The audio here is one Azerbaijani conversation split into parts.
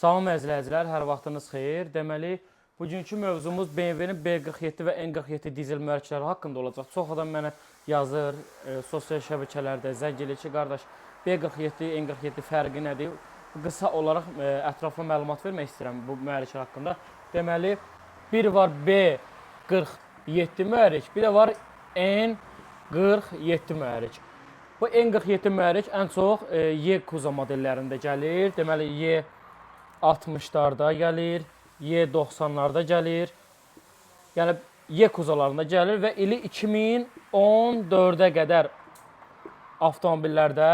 Salam əzizləyicilər, hər vaxtınız xeyir. Deməli, bugünkü mövzumuz BMW-nin B47 və N47 dizel mühərrikləri haqqında olacaq. Çox adam mənə yazır, sosial şəbəkələrdə zəng edir ki, qardaş, B47, N47 fərqi nədir? Qısa olaraq ətraflı məlumat vermək istəyirəm bu mühərriklər haqqında. Deməli, bir var B47 mühərrik, bir də var N47 mühərrik. Bu N47 mühərrik ən çox Y-Kuza modellərində gəlir. Deməli, Y60-larda gəlir, Y90-larda gəlir. Yəni, Y-Kuzalarında gəlir və ili 2014-ə qədər avtomobillərdə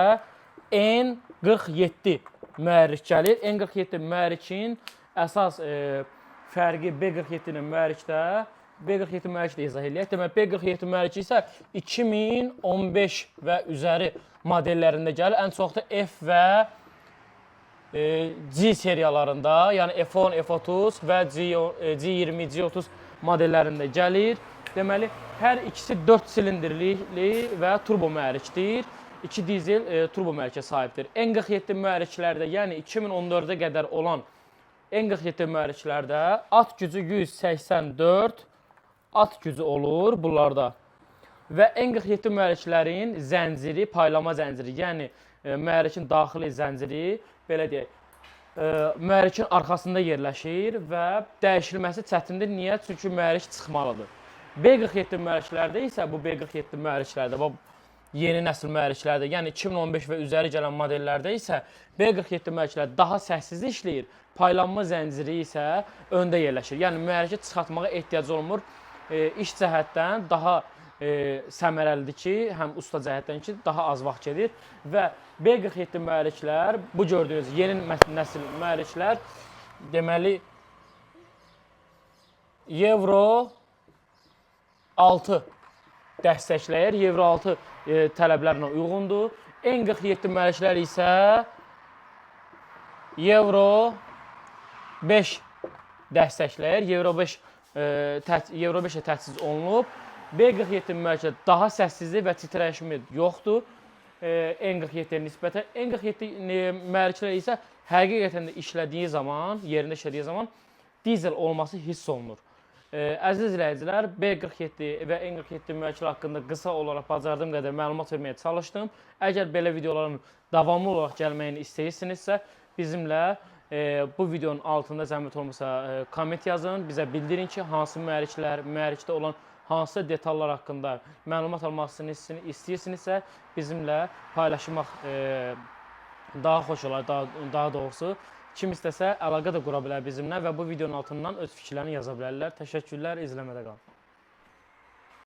N47 mühərrik gəlir. N47 mühərrikin əsas fərqi B47-nin mühərrikdə, B47 mühərrikdə izah edək. Deməli, B47 mühərriki isə 2015 və üzəri modellərində gəlir. Ən çox da F və C seriyalarında, yəni F10, F30 və C20, C30 modellərində gəlir. Deməli, hər ikisi 4 silindrli və turbo mühərrikdir. 2 dizel turbo mühərrikə sahibdir. N47 mühərriklərdə, yəni 2014-ə qədər olan N47 mühərriklərdə at gücü 184 at gücü olur bunlarda. Və N47 mühərriklərin zənciri, paylama zənciri, yəni mühərrikin daxili zənciri, belə deyək, mühərrikin arxasında yerləşir və dəyişilməsi çətindir. Niyə? Çünki mühərrik çıxmalıdır. B47 mühərriklərdə isə, bu B47 mühərriklərdə, bu yeni nəsil mühərriklərdə, yəni 2015 və üzəri gələn modellərdə isə B47 mühərriklər daha səssiz işləyir, paylanma zənciri isə öndə yerləşir. Yəni mühərriki çıxartmağa ehtiyac olmur. İş cəhətdən daha səmərəlidir ki, həm usta cəhətdən ki, daha az vaxt gedir və B47 mühərriklər, bu gördüyünüz yeni nəsil mühərriklər, deməli, Euro 6 dəstəkləyir, Euro 6 tələblərinə uyğundur. N47 mühərriklər isə Euro 5 dəstəkləyir, Euro 5-ə təchiz olunub. B47 mühərriklər daha səssizdir və titrəyişimi yoxdur N47-yə nisbətən. N47 mühərriklər isə həqiqətən də işlədiyi zaman, yerində işlədiyi zaman dizel olması hiss olunur. Əziz izləyicilər, B47 və N47 mühərriklər haqqında qısa olaraq bacardığım qədər məlumat verməyə çalışdım. Əgər belə videoların davamlı olaraq gəlməyini istəyirsinizsə, bizimlə bu videonun altında zəhmət olmasa komment yazın, bizə bildirin ki, hansı mühərrikdə olan hansı detallar haqqında məlumat almaq istəyirsinizsə, bizimlə paylaşmaq daha xoş olar, daha doğrusu. Kim istəsə əlaqə də qura bilər bizimlə və bu videonun altından öz fikirlərini yaza bilərlər. Təşəkkürlər, izləmədə qalın.